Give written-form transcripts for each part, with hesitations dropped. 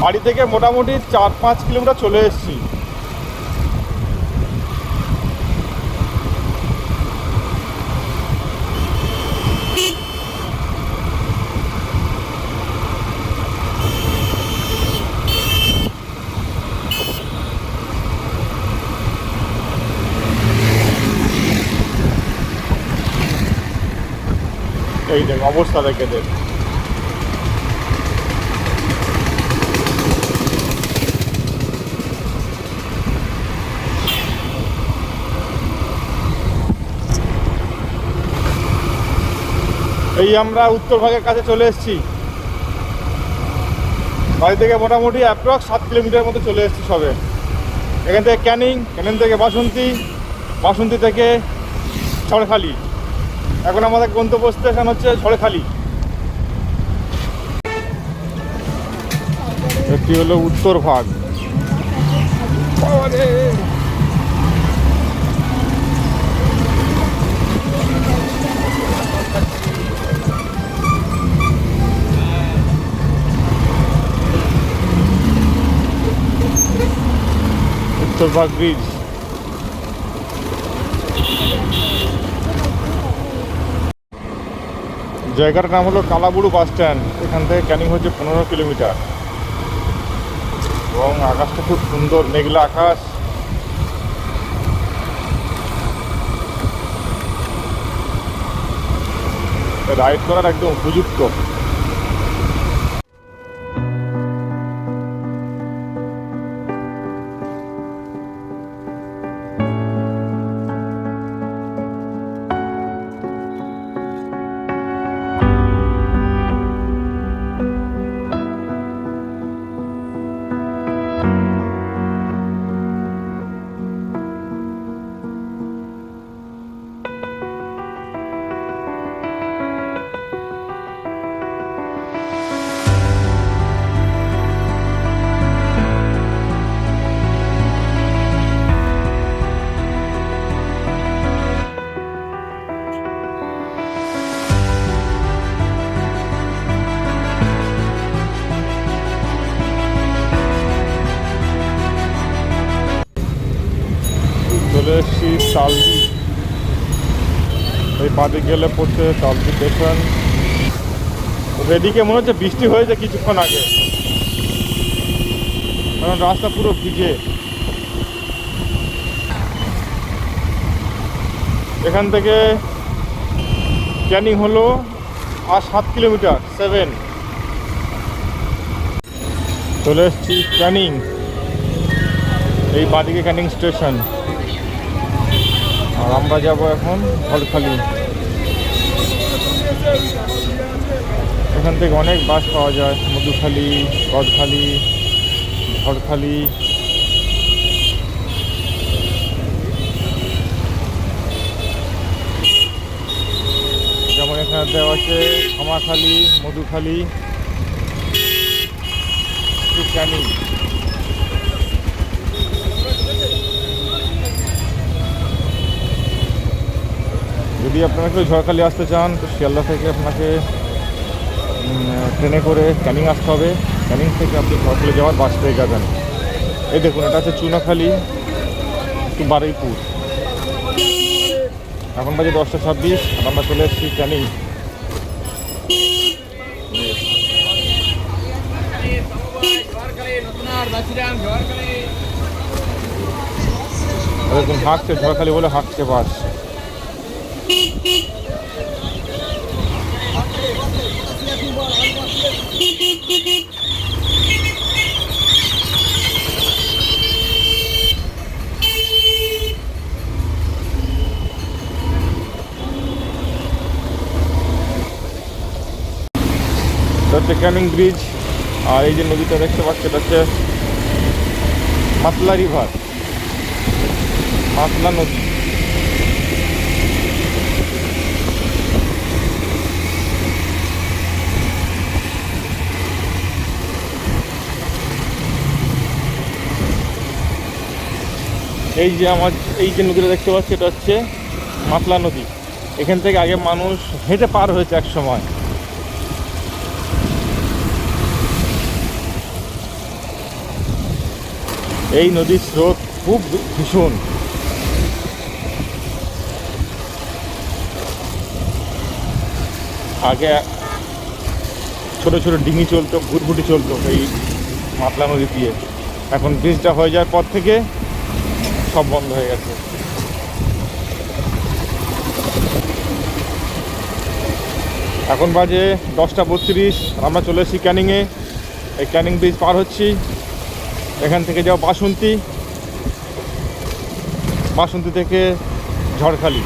বাড়ি থেকে মোটামুটি 4-5 কিলোমিটার চলে এসেছি। এই দেখ অবস্থা দেখে দেখ। এই আমরা উত্তর ভাগের কাছে চলে এসেছি। বাড়ি থেকে মোটামুটি অ্যাপ্রক্স 7 কিলোমিটার মতো চলে এসেছি সবে। এখান থেকে ক্যানিং থেকে বাসন্তী থেকে ঝড়খালি। এখন আমাদের গন্তব্য স্টেশন হচ্ছে ঝড়খালি। এটি হলো উত্তর ভাগ। উত্তরভাগ ব্রিজ। জায়গাটার নাম হলো কালাবুড়ু বাস স্ট্যান্ড। এখান থেকে ক্যানিং হচ্ছে 15 কিলোমিটার এবং আকাশটা খুব সুন্দর, মেঘলা আকাশ। রাইড করার একদম উপযুক্ত। চলে এসেছি তালদি। এই বাদে গেলে পড়ছে তালদি স্টেশন। এদিকে মনে হচ্ছে বৃষ্টি হয়েছে কিছুক্ষণ আগে, কারণ রাস্তা পুরো ভিজে। এখান থেকে ক্যানিং হলো আর 7 কিলোমিটার 7। চলে এসেছি ক্যানিং। এই বাদিকে ক্যানিং স্টেশন, আর আমরা যাব এখন ঝড়খালি। এখান থেকে অনেক বাস পাওয়া যায়, মধুখালি, গদখালি, ঝড়খালি। যেমন এখানে দেওয়া আছে খামাখালি, মধুখালি টু ক্যানিং। যদি আপনারা কেউ ঝড়খালি আসতে চান তো শিয়ালদা থেকে আপনাকে ট্রেনে করে ক্যানিং আসতে হবে। ক্যানিং থেকে আপনি ঝড়খালি যাওয়ার বাস পেয়ে যাবেন। এই দেখুন, এটা হচ্ছে চুনাখালি টু বারুইপুর। এখন বাজে 10:26 আর আমরা চলে এসেছি ক্যানিং। দেখুন হাঁকছে, ঝড়খালি বলে হাঁকছে বাস। হচ্ছে ক্যানিং ব্রিজ। আর এই যে নদীটা দেখতে পাচ্ছি এটা হচ্ছে মাতলা রিভার, মাতলা নদী। এই যে এই যে নদীটা দেখতে পাচ্ছি এটা হচ্ছে মাতলা নদী। এখান থেকে আগে মানুষ হেঁটে পার হয়েছে এক সময়। এই নদীর স্রোত খুব ভীষণ। আগে ছোট ছোট ডিঙি চলতো, ভুটভুটি চলতো এই মাতলা নদী দিয়ে। এখন ব্রিজটা হয়ে যাওয়ার পর থেকে সব বন্ধ হয়ে গেছে। এখন বাজে 10:32, আমরা চলে এসেছি ক্যানিংয়ে। এই ক্যানিং ব্রিজ পার হচ্ছি। এখান থেকে যাও বাসন্তী, বাসন্তী থেকে ঝড়খালি।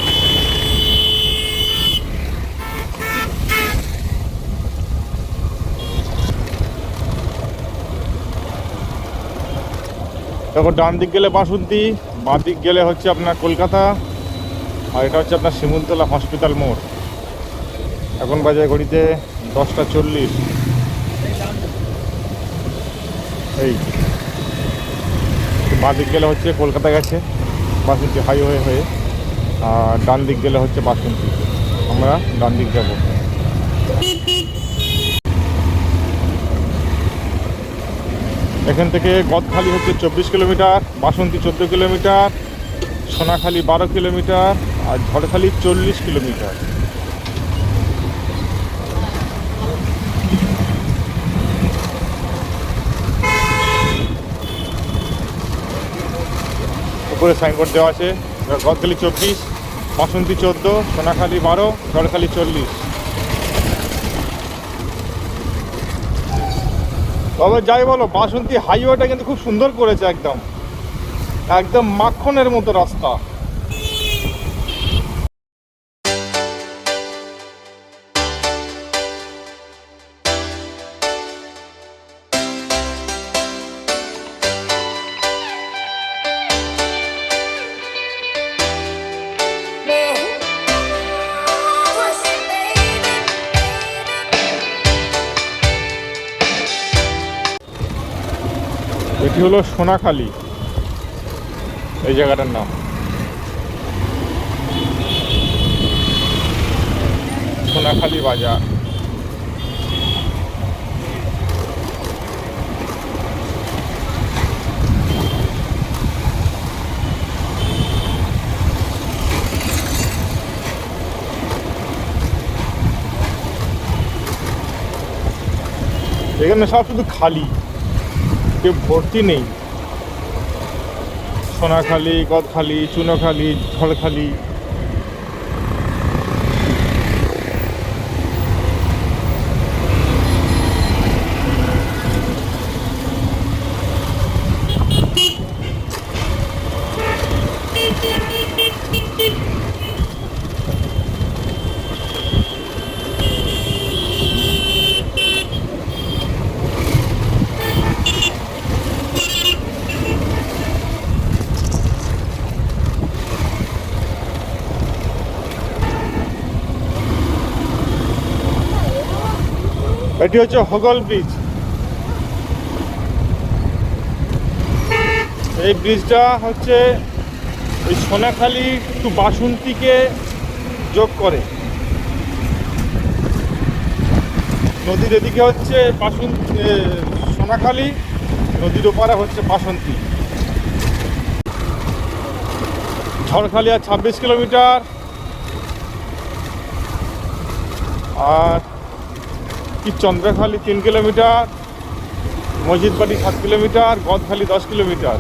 তখন ডান দিক গেলে বাসন্তী, বাঁ দিক গেলে হচ্ছে আপনার কলকাতা, আর এটা হচ্ছে আপনার শিমুলতলা হসপিটাল মোড়। এখন বাজে ঘড়িতে 10:40। এই বাঁ দিক গেলে হচ্ছে কলকাতা গেছে বাসন্তী হাইওয়ে হয়ে, আর ডান দিক গেলে হচ্ছে বাসন্তী। আমরা ডান দিক যাব। এখান থেকে গদখালি হচ্ছে 24 কিলোমিটার, বাসন্তী 14 কিলোমিটার, সোনাখালি 12 কিলোমিটার, আর ঝড়খালি 40 কিলোমিটার। উপরে সাইনবোর্ড দেওয়া আছে, গদখালি 24, বাসন্তী 14, সোনাখালি 12, ঝড়খালি 40। তবে যাই বলো, বাসন্তী হাইওয়েটা কিন্তু খুব সুন্দর করেছে, একদম একদম মাখনের মতো রাস্তা। এটি হলো সোনাখালি, এই জায়গাটার নাম। সোনাখালি বাজার। এখানে সব শুধু খালি, কেউ ভর্তি নেই। সোনাখালি, গদখালি, চুনোখালি, ঝড়খালি। এটি হচ্ছে হোগল ব্রিজ। এই ব্রিজটা হচ্ছে ওই সোনাখালি টু বাসন্তীকে যোগ করে। নদীর এদিকে হচ্ছে সোনাখালি, নদীর ওপারে হচ্ছে বাসন্তী। ঝড়খালি আর 26 কিলোমিটার, আর কি চন্দ্রখালি 3 কিলোমিটার, মসজিদবাড়ি 7 কিলোমিটার, গদখালি 10 কিলোমিটার।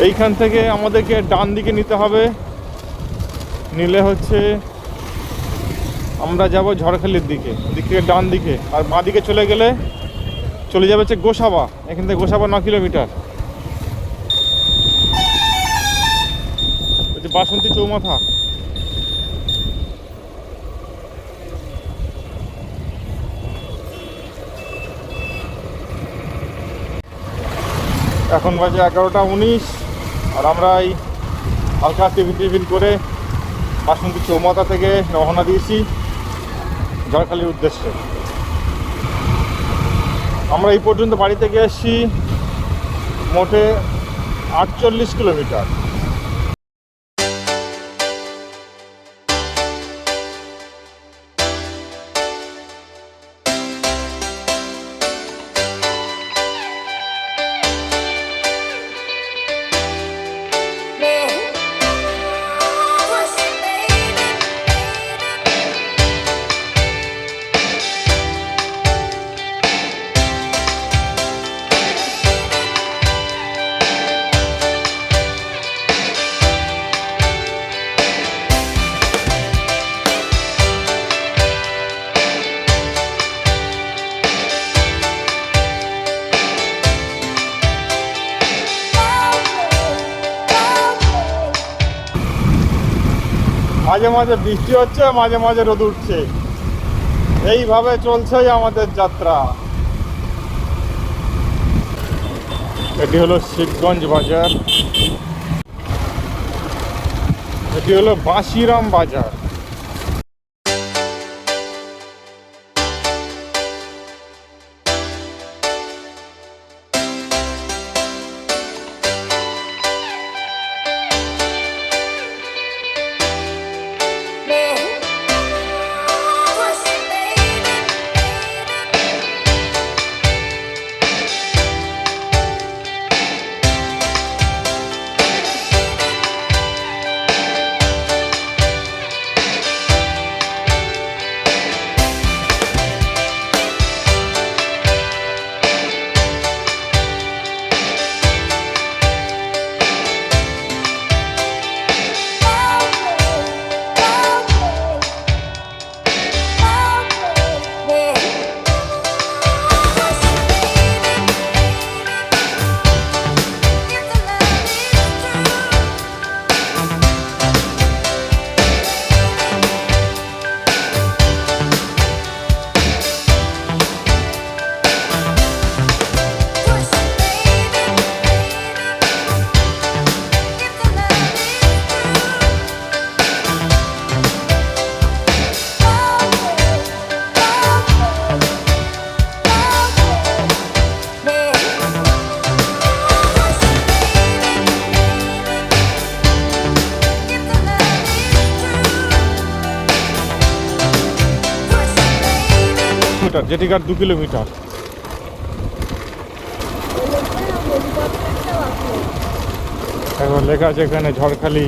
এইখান থেকে আমাদেরকে ডান দিকে নিতে হবে, নিলে হচ্ছে আমরা যাব ঝড়খালির দিকে, দিক থেকে ডান দিকে। আর বাঁ দিকে চলে গেলে চলে যাবে হচ্ছে গোসাবা। এখান থেকে গোসাবা 9 কিলোমিটার। বাসন্তী চৌমাথা। এখন বাজে 11:19, আর আমরা এই হালকা টিফিন করে বাসন্তী চৌমাথা থেকে রওনা দিয়েছি ঝড়খালির উদ্দেশ্যে। আমরা এই পর্যন্ত বাড়ি থেকে এসেছি মোটে 48 কিলোমিটার। মাঝে মাঝে বৃষ্টি হচ্ছে, মাঝে মাঝে রোদ উঠছে, এইভাবে চলছেই আমাদের যাত্রা। এটি হলো শিবগঞ্জ বাজার, এটি হলো বাঁশিরাম বাজার। জেটিঘাট 2 কিলোমিটার। এখন লেখা আছে এখানে ঝড়খালি,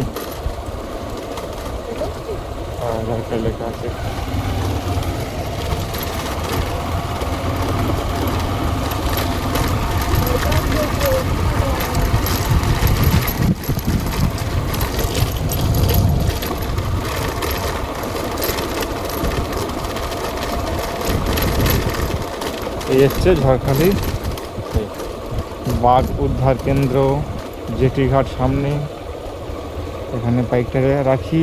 ঝড়খালি লেখা আছে। এই এসছে ঝড়খালি বাঘ উদ্ধার কেন্দ্র, জেটিঘাট সামনে। এখানে বাইকটা রাখি।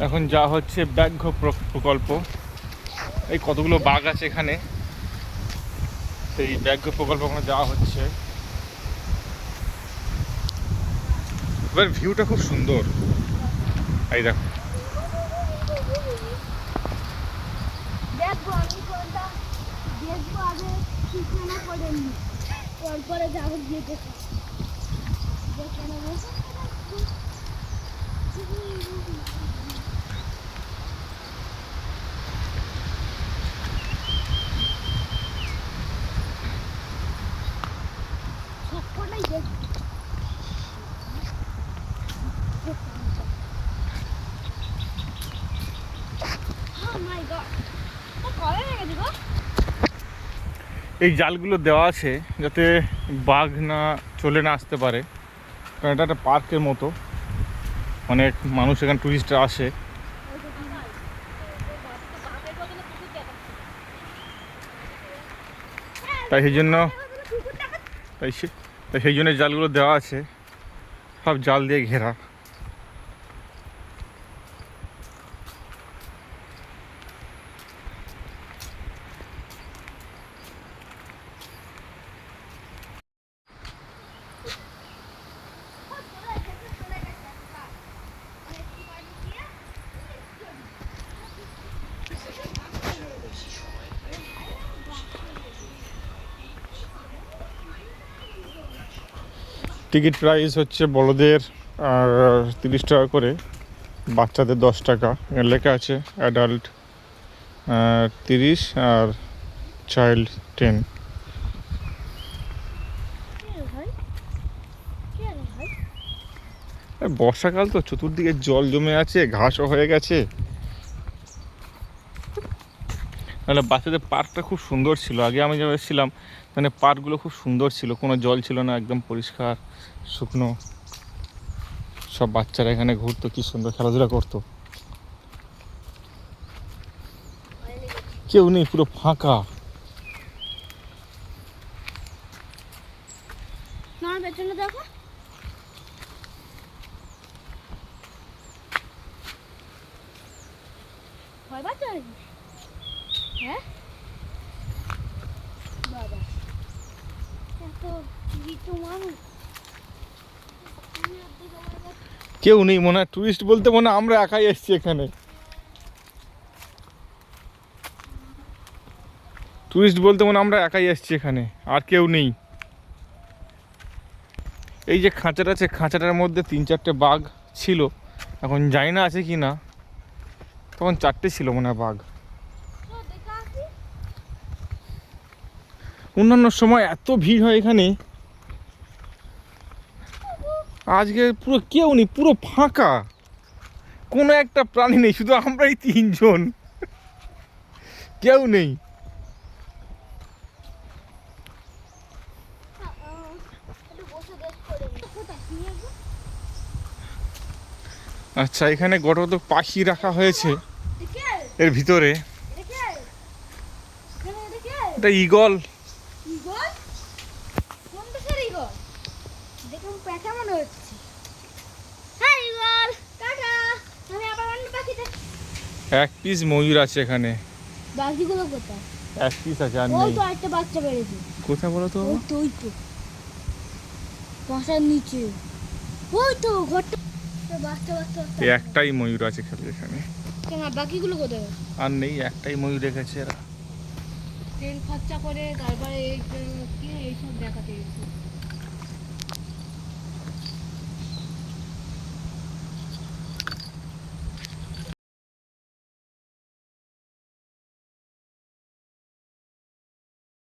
এখন যা হচ্ছে ব্যাঘ্র প্রকল্প। এই কতগুলো বাঘ আছে এখানে, সেই ব্যাঘ্র প্রকল্প ওখানে যাওয়া হচ্ছে। এবার ভিউটা খুব সুন্দর। এই দেখো, তারপরে যাবো গিয়ে দেখো। এই জালগুলো দেওয়া আছে যাতে বাঘ না চলে না আসতে পারে, কারণ এটা একটা পার্কের মতো, অনেক মানুষ এখানে টুরিস্টরা আসে। তাই সেই জন্য তো সেই জন্য জালগুলো দেওয়া আছে, সব জাল দিয়ে ঘেরা। টিকিট প্রাইস হচ্ছে বড়দের আর 30 টাকা করে, বাচ্চাদের 10 টাকা। এখানে লেখা আছে অ্যাডাল্ট 30 আর চাইল্ড 10। বর্ষাকাল তো, চতুর্দিকে জল জমে আছে, ঘাসও হয়ে গেছে। মানে বাচ্চাদের পার্কটা খুব সুন্দর ছিল, আগে আমি যখন এসেছিলাম মানে পার্কগুলো খুব সুন্দর ছিল, কোনো জল ছিল না, একদম পরিষ্কার শুকনো। সব বাচ্চারা এখানে ঘুরতো, কি সুন্দর খেলাধুলা করতো। কেউ নেই, পুরো ফাঁকা। পেছনে দেখো, ভয় পাচ্ছ নাকি? হ্যাঁ বাবা, এত কিছু মানুষ। কেউ নেই মনে হয়, টুরিস্ট বলতে মনে হয় আমরা একাই এসেছি এখানে। টুরিস্ট বলতে মনে হয় আমরা একাই এসেছি এখানে, আর কেউ নেই। এই যে খাঁচাটা আছে, খাঁচাটার মধ্যে 3-4টে বাঘ ছিল, এখন জানি না আছে কি না। তখন 4টে ছিল মনে হয় বাঘ। অন্যান্য সময় এত ভিড় হয় এখানে, আজকে পুরো কেউ নেই, পুরো ফাঁকা, কোনো একটা প্রাণী নেই, শুধু আমরাই 3জন, কেউ নেই। আচ্ছা, এখানে গত পাখি রাখা হয়েছে এর ভিতরে। এটা ঈগল। দেখুন পেঁচা মনে হচ্ছে। হ্যাঁ ঈগল টাটা, আমি আবার অন্য পাখি দেখি। এক পিস ময়ূর আছে এখানে। বাকিগুলো কোথায়? এক পিস আছে, আর ওই নেই। তো একটা বাচ্চা বেরিয়েছে। কোথায় বলো তো? ওই তো বাসার নিচে, ওই তো ঘরটা। বাচ্চা বাচ্চা এই একটাই ময়ূর আছে খালি এখানে, কেন বাকিগুলো কোথায়? আর নেই, একটাই ময়ূর রেখেছে এরা। তেল খরচা করে তারপরে এই কি এইসব দেখাতে গেছে।